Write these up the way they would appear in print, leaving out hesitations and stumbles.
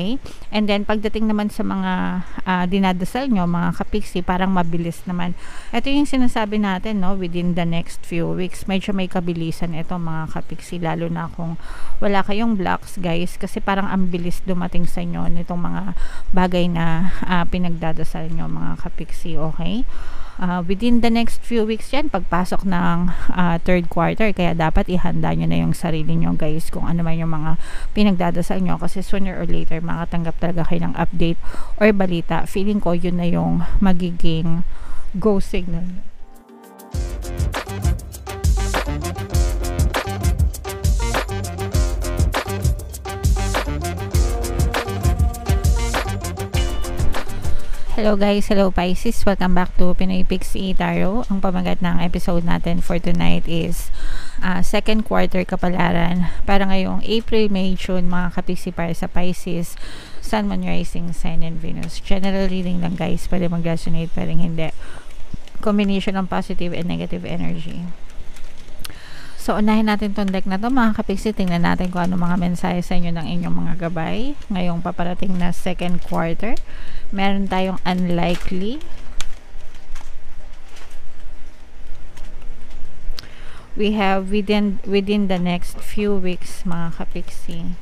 Okay? And then, pagdating naman sa mga dinadasal nyo, mga kapiksi, parang mabilis naman. Ito yung sinasabi natin, no? Within the next few weeks, medyo may kabilisan ito, mga kapiksi, lalo na kung wala kayong blocks, guys, kasi parang ang bilis dumating sa inyo nitong mga bagay na pinagdadasal nyo, mga kapiksi, okay? Within the next few weeks yan, pagpasok ng third quarter, kaya dapat ihanda nyo na yung sarili nyo, guys, kung ano man yung mga pinagdadasal nyo, kasi sooner or later makatanggap talaga kayo ng update or balita. Feeling ko yun na yung magiging go signal. Hello guys, hello Pisces, welcome back to Pinoy Pixie Tarot. Ang pamagat ng episode natin for tonight is second quarter kapalaran para ngayong April, May, June, mga kapiksi para sa Pisces, Sun, Moon, Rising, Sign, and Venus. General reading lang guys, pwede mag-resonate, pwede hindi. Combination ng positive and negative energy. So, unahin natin tong deck na to, mga kapiksi. Tingnan natin kung ano mga mensahe sa inyo ng inyong mga gabay ngayong paparating na second quarter. Meron tayong unlikely. We have within the next few weeks, mga kapiksi.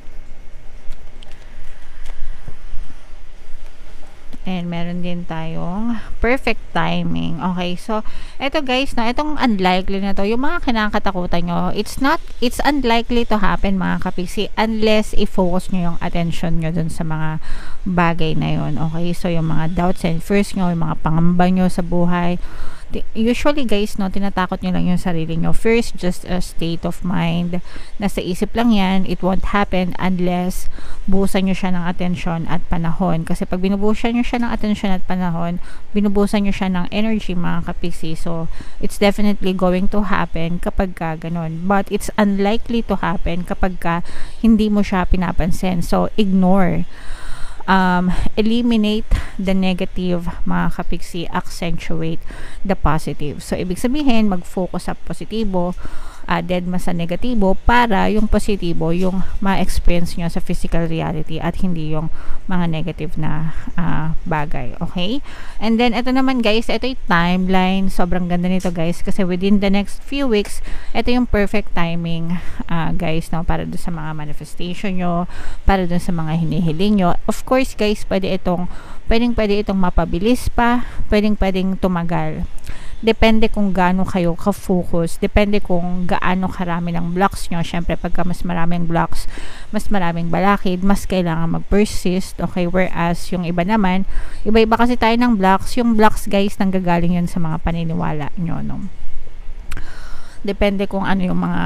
And meron din tayong perfect timing. Okay, so eto guys, no, etong unlikely na to, yung mga kinakatakutan nyo, it's unlikely to happen, mga kapiksi, unless i-focus nyo yung attention nyo dun sa mga bagay na yun. Okay, so yung mga doubts and fears nyo, yung mga pangamba nyo sa buhay, usually guys, no, tinatakot nyo lang yung sarili nyo. First, just a state of mind. Nasa isip lang yan. It won't happen unless buhusan nyo siya ng atensyon at panahon. Kasi pag binubuhusan nyo siya ng atensyon at panahon, binubuhusan nyo siya ng energy, mga kapiksi. So, it's definitely going to happen kapag ka ganun. But it's unlikely to happen kapag ka hindi mo siya pinapansin. So, ignore. Eliminate the negative, mga kapiksi, accentuate the positive. So, ibig sabihin, mag-focus sa positibo, dead ma sa negatibo, para yung positibo, yung ma-experience nyo sa physical reality at hindi yung mga negative na bagay. Okay? And then, ito naman guys, ito yung timeline. Sobrang ganda nito guys, kasi within the next few weeks, ito yung perfect timing, guys, no? Para doon sa mga manifestation nyo, para doon sa mga hinihiling nyo. Of course, guys, pwede itong mapabilis pa, pwedeng tumagal. Depende kung gaano kayo ka-focus, depende kung gaano karami ng blocks nyo. Syempre, pagka mas maraming blocks, mas maraming balakid, mas kailangan mag-persist. Okay, whereas yung iba naman, iba-iba kasi tayo ng blocks. Yung blocks guys, nanggagaling yun sa mga paniniwala nyo, no? Depende kung ano yung mga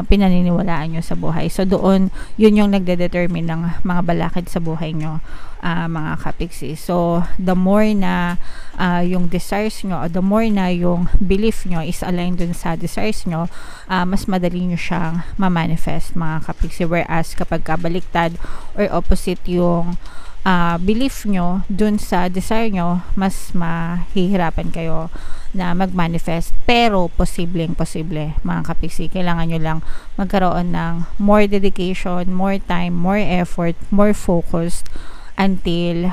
pinaniniwalaan nyo sa buhay. So, doon, yun yung nagde-determine ng mga balakid sa buhay nyo, mga kapiksi. So, the more na yung desires nyo, or the more na yung belief nyo is aligned dun sa desires nyo, mas madali nyo siyang ma-manifest, mga kapiksi. Whereas, kapag kabaliktad or opposite yung belief nyo dun sa desire nyo, mas mahihirapan kayo na mag-manifest. Pero posible, mga kapiksi. Kailangan nyo lang magkaroon ng more dedication, more time, more effort, more focused until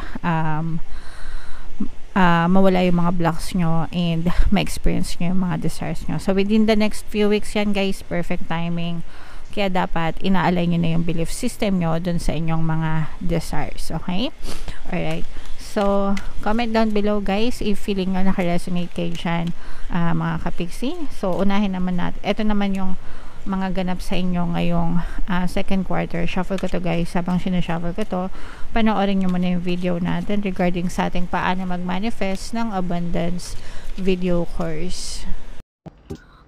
mawala yung mga blocks nyo and ma-experience nyo yung mga desires nyo. So within the next few weeks yan guys, perfect timing. Kaya dapat inaalay nyo na yung belief system nyo dun sa inyong mga desires. Okay? Alright. So, comment down below guys if feeling nyo nakaresonate kayo dyan, mga kapiksi. So, unahin naman natin. Ito naman yung mga ganap sa inyo ngayong second quarter. Shuffle ko to guys. Habang sinushuffle ko to, panoorin nyo muna yung video natin regarding sa ating paano mag-manifest ng abundance video course.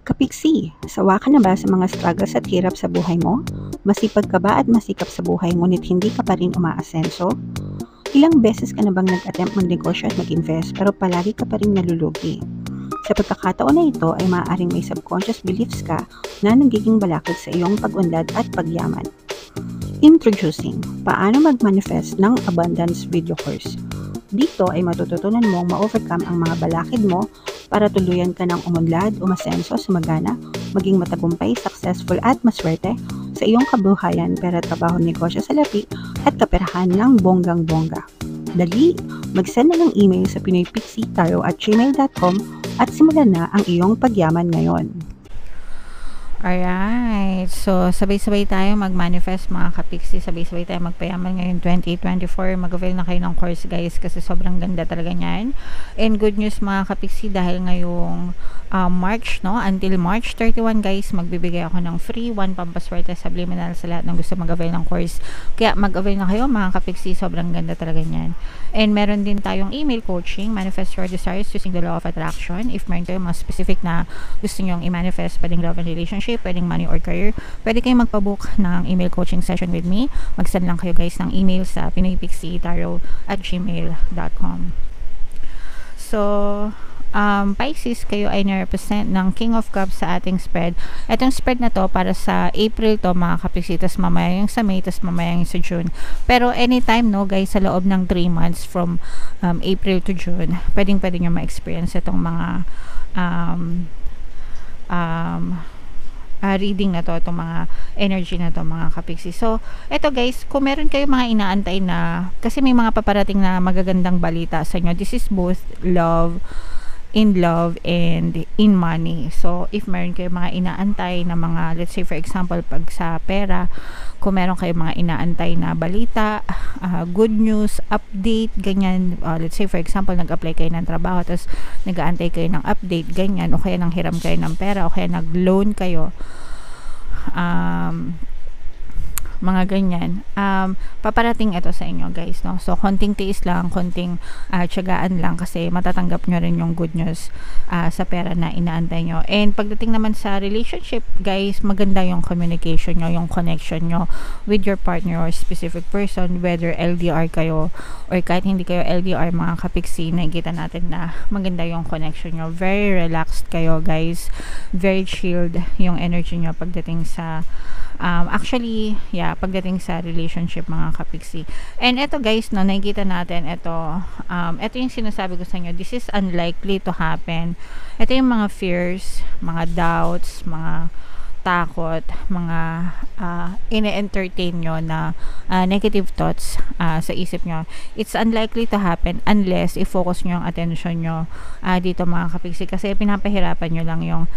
Kapiksi, sawa ka na ba sa mga struggles at hirap sa buhay mo? Masipag ka ba at masikap sa buhay ngunit hindi ka pa rin umaasenso? Ilang beses ka na bang nag-attempt magnegosyo at mag-invest pero palagi ka pa rin nalulugi? Sa pagkakataon na ito ay maaaring may subconscious beliefs ka na nagiging balakid sa iyong pag-unlad at pagyaman. Introducing, paano mag-manifest ng abundance video course. Dito ay matututunan mong ma-overcome ang mga balakid mo para tuluyan ka ng umunlad, umasenso, sumagana, maging matagumpay, successful at maswerte sa sa iyong kabuhayan, pera, trabaho, negosyo, salapi, at kaperahan ng bonggang-bongga. Dali, mag-send na ng email sa pinoypixie@gmail.com at simulan na ang iyong pagyaman ngayon. Alright. So, sabay-sabay tayo mag-manifest mga kapiksi. Sabay-sabay tayo magpayaman ngayon 2024. Mag-avail na kayo ng course guys kasi sobrang ganda talaga niyan. And good news mga kapiksi dahil ngayong March, no? Until March 31 guys, magbibigay ako ng free 1 pampaswerte subliminal sa lahat ng gusto mag-avail ng course. Kaya mag-avail na kayo mga kapiksi. Sobrang ganda talaga niyan. And meron din tayong email coaching, manifest your desires using the law of attraction. If meron kayo mga specific na gusto nyong i-manifest, pwedeng love and relationship, pwedeng money or career, pwede kayong magpabook ng email coaching session with me. Mag-send lang kayo guys ng email sa pinoypixie@gmail.com. So, Pisces, kayo ay na-represent ng King of Cups sa ating spread. Itong spread na to para sa April to mga kapiksi, tas mamaya yung sa May, tas mamaya yung sa June. Pero anytime no guys, sa loob ng 3 months from April to June, pwedeng nyo ma-experience itong mga reading na to, itong mga energy na to mga kapiksi. So, eto guys, kung meron kayo mga inaantay na, kasi may mga paparating na magagandang balita sa inyo, this is both in love and in money. So, if meron kayo mga inaantay na mga, let's say for example, pag sa pera, kung meron kayo mga inaantay na balita, good news, update, ganyan, let's say for example, nag-apply kayo ng trabaho, tapos nag-aantay kayo ng update, ganyan, o kaya nanghiram kayo ng pera, o kaya nag-loan kayo, mga ganyan, paparating ito sa inyo guys, no? So, konting tiis lang, konting tiyagaan lang kasi matatanggap nyo rin yung good news sa pera na inaantay nyo. And pagdating naman sa relationship guys, maganda yung communication nyo, yung connection nyo with your partner or specific person, whether LDR kayo or kahit hindi kayo LDR mga kapiksi, nakikita natin na maganda yung connection nyo. Very relaxed kayo guys, very chilled yung energy nyo pagdating sa pagdating sa relationship mga kapiksi. And ito guys, no, nakikita natin ito yung sinasabi ko sa inyo, this is unlikely to happen. Ito yung mga fears, mga doubts, mga takot, mga ine-entertain nyo na negative thoughts sa isip nyo. It's unlikely to happen unless i-focus nyo ang attention nyo dito mga kapiksi, kasi pinapahirapan nyo lang yung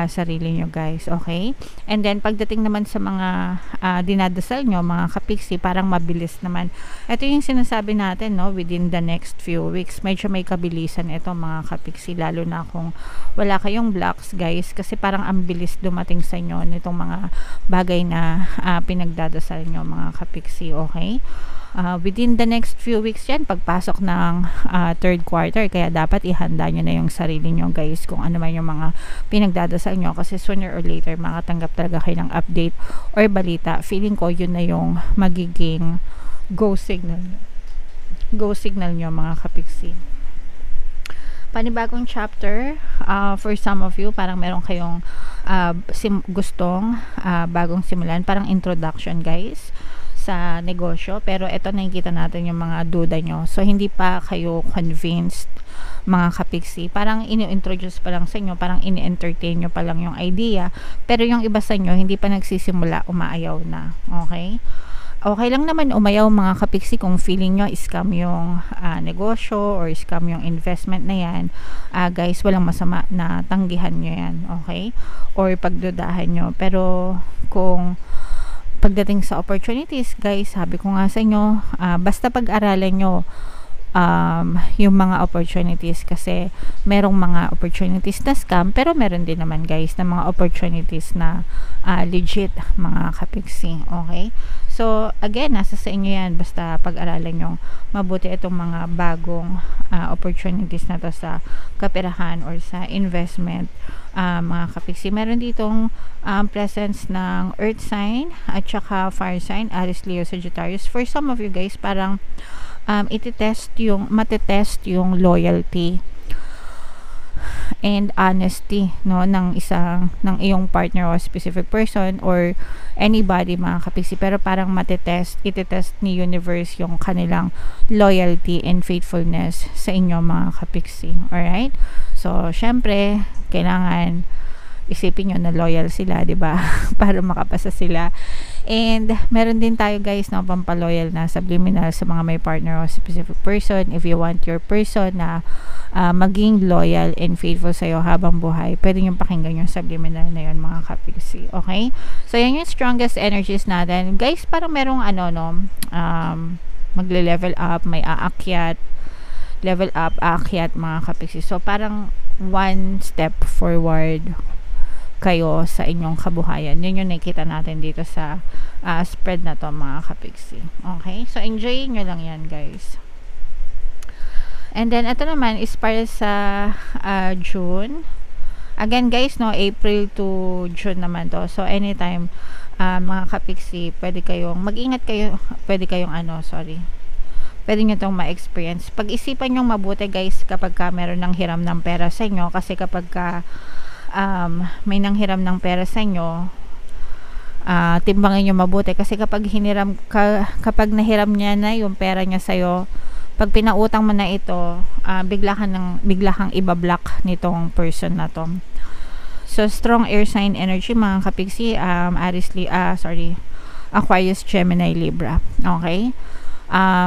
sarili nyo guys, okay? And then pagdating naman sa mga dinadasal nyo mga kapiksi, parang mabilis naman. Ito yung sinasabi natin, no, within the next few weeks, medyo may kabilisan ito mga kapiksi, lalo na kung wala kayong blocks guys, kasi parang ang bilis dumating sa inyo nitong mga bagay na pinagdadasal nyo mga kapiksi, okay? Within the next few weeks yan, pagpasok ng third quarter, kaya dapat ihanda nyo na yung sarili nyo guys kung ano man yung mga pinagdadasal nyo, kasi sooner or later makatanggap talaga kayo ng update or balita. Feeling ko yun na yung magiging go signal nyo mga kapiksi. Panibagong chapter for some of you, parang meron kayong gustong bagong simulan, parang introduction guys sa negosyo, pero ito nakikita natin yung mga duda nyo, so hindi pa kayo convinced mga kapiksi, parang ini-introduce pa lang sa inyo, parang ini-entertain nyo pa lang yung idea, pero yung iba sa inyo hindi pa nagsisimula, umaayaw na, okay? Okay lang naman umayaw mga kapiksi kung feeling nyo scam yung negosyo or scam yung investment na yan, guys, walang masama na tanggihan nyo yan, okay? Or pagdudahan nyo. Pero kung pagdating sa opportunities guys, sabi ko nga sa inyo, basta pag-aralan nyo yung mga opportunities, kasi merong mga opportunities na scam, pero meron din naman guys na mga opportunities na legit mga kapiksi, okay? So again, nasa sa inyo yan, basta pag-aralan nyo mabuti itong mga bagong opportunities na to sa kaperahan or sa investment mga kapiksi. Meron ditong presence ng earth sign at saka fire sign, Aries, Leo, Sagittarius. For some of you guys, parang matetest yung loyalty and honesty, no, ng iyong partner o specific person or anybody mga kapiksi, pero parang itetest ni universe yung kanilang loyalty and faithfulness sa inyo mga kapiksi. Alright, so syempre kailangan isipin nyo na loyal sila, di ba? Para makapasa sila. And meron din tayo guys na pampaloyal na subliminal sa mga may partner o specific person. If you want your person na maging loyal and faithful sa'yo habang buhay, pwede nyo pakinggan yung subliminal na yun mga kapiksi. Okay? So yan yung strongest energies natin. Guys, parang merong magle-level up, may aakyat, level up, aakyat mga kapiksi. So parang one step forward kayo sa inyong kabuhayan. Yun yung nakita natin dito sa spread na to mga kapiksi. Okay? So enjoy nyo lang yan guys. And then ito naman is para sa June. Again guys, no, April to June naman to. So anytime mga kapiksi, pwede kayong mag-ingat kayo, pwede kayong pwede nyo itong ma-experience. Pag-isipan nyo mabuti guys kapag meron ng hiram ng pera sa inyo, kasi kapag may nanghiram ng pera sa inyo, timbangin nyo mabuti, kasi kapag nahiram niya na yung pera niya sa'yo, pag pinautang mo na ito, bigla kang ibablock nitong person na to. So strong air sign energy mga kapiksi, Aquarius, Gemini, Libra. Okay?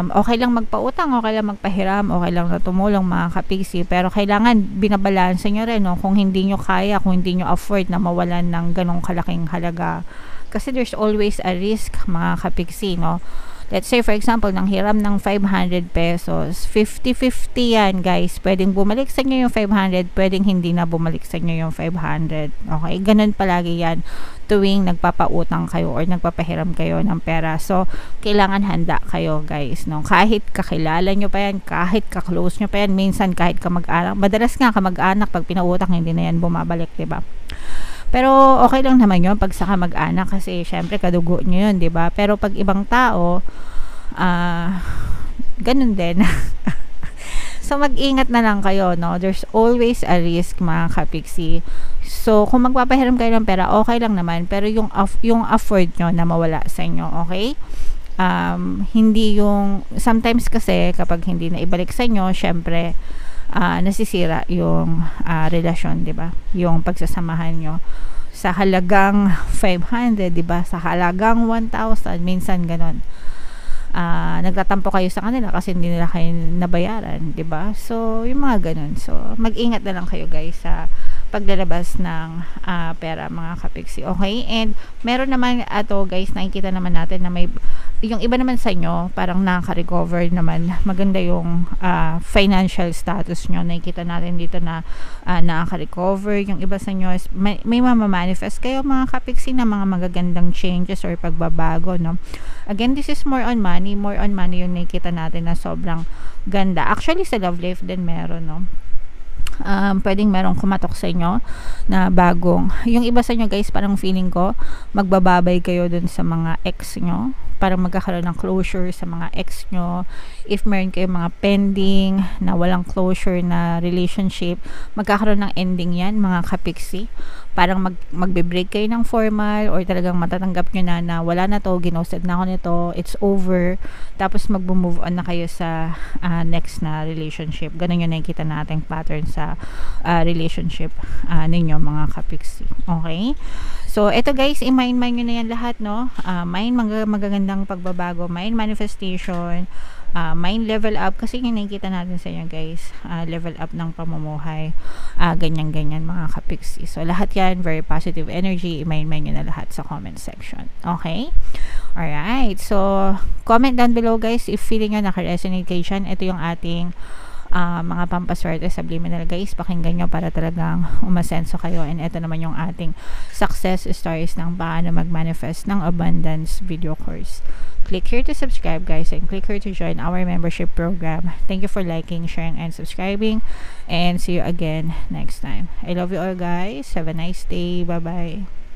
Okay lang magpautang, okay lang magpahiram, okay lang na tumulong mga kapiksi, pero kailangan binabalanse nyo rin, no? Kung hindi nyo kaya, kung hindi nyo afford na mawalan ng ganong kalaking halaga, kasi there's always a risk mga kapiksi, no? Let's say for example, nang hiram ng 500 pesos, 50-50 yan guys. Pwedeng bumalik sa inyo yung 500, pwedeng hindi na bumalik sa inyo yung 500. Okay? Ganun palagi yan tuwing nagpapautang kayo or nagpapahiram kayo ng pera. So, kailangan handa kayo guys. No? Kahit kakilala nyo pa yan, kahit kaklose nyo pa yan, minsan kahit kamag-anak. Madalas nga kamag-anak, pag pinautang, hindi na yan bumabalik, diba? Pero okay lang naman yun pag sa kamag-anak, kasi syempre kadugo nyo yun, diba? Pero pag ibang tao, ganun din. So mag-ingat na lang kayo, no? There's always a risk mga kapiksi. So kung magpapahiram kayo ng pera, okay lang naman, pero yung afford nyo na mawala sa inyo, okay? Hindi yung sometimes kasi kapag hindi na ibalik sa inyo, syempre nasisira yung relasyon, 'di ba? Yung pagsasamahan nyo sa halagang 500, 'di ba? Sa halagang 1,000, minsan ganon. Nagtatampo kayo sa kanila kasi hindi nila kayo nabayaran, 'di ba? So, yung mga ganon. So, mag-ingat na lang kayo guys sa paglalabas ng pera mga kapiksi. Okay? And meron naman guys, nakikita naman natin na may yung iba naman sa inyo parang nakaka-recover naman, maganda yung financial status nyo. Nakikita natin dito na nakaka-recover. Yung iba sa inyo is may mamamanifest kayo mga kapiksi na mga magagandang changes or pagbabago, no? Again, this is more on money yung nakikita natin na sobrang ganda. Actually sa love life din meron, no? Pwedeng merong kumatok sa inyo na bagong, yung iba sa inyo guys, parang feeling ko magbababay kayo dun sa mga ex nyo, parang magkakaroon ng closure sa mga ex nyo. If meron kayong mga pending na walang closure na relationship, magkakaroon ng ending yan mga kapiksi. Parang magbe-break kayo ng formal, or talagang matatanggap nyo na wala na to, ginosted na ako nito, it's over, tapos mag-move on na kayo sa next na relationship. Ganun yung nakikita nating pattern sa relationship ninyo mga kapiksi. Okay? So, eto guys, i-mind nyo na yan lahat, no? Mind magagandang pagbabago, mind manifestation, mind level up, kasi yung nakikita natin sa inyo guys, level up ng pamumuhay, ganyan-ganyan mga kapiksi. So, lahat yan, very positive energy, i-mind nyo na lahat sa comment section. Okay? Alright, so, comment down below guys, if feeling nyo naka-resonate kayo dyan. Ito yung ating mga pampaswerte subliminal guys, pakinggan nyo para talagang umasenso kayo. And ito naman yung ating success stories ng paano mag-manifest ng abundance video course. Click here to subscribe guys, and click here to join our membership program. Thank you for liking, sharing, and subscribing, and see you again next time. I love you all guys. Have a nice day. Bye bye.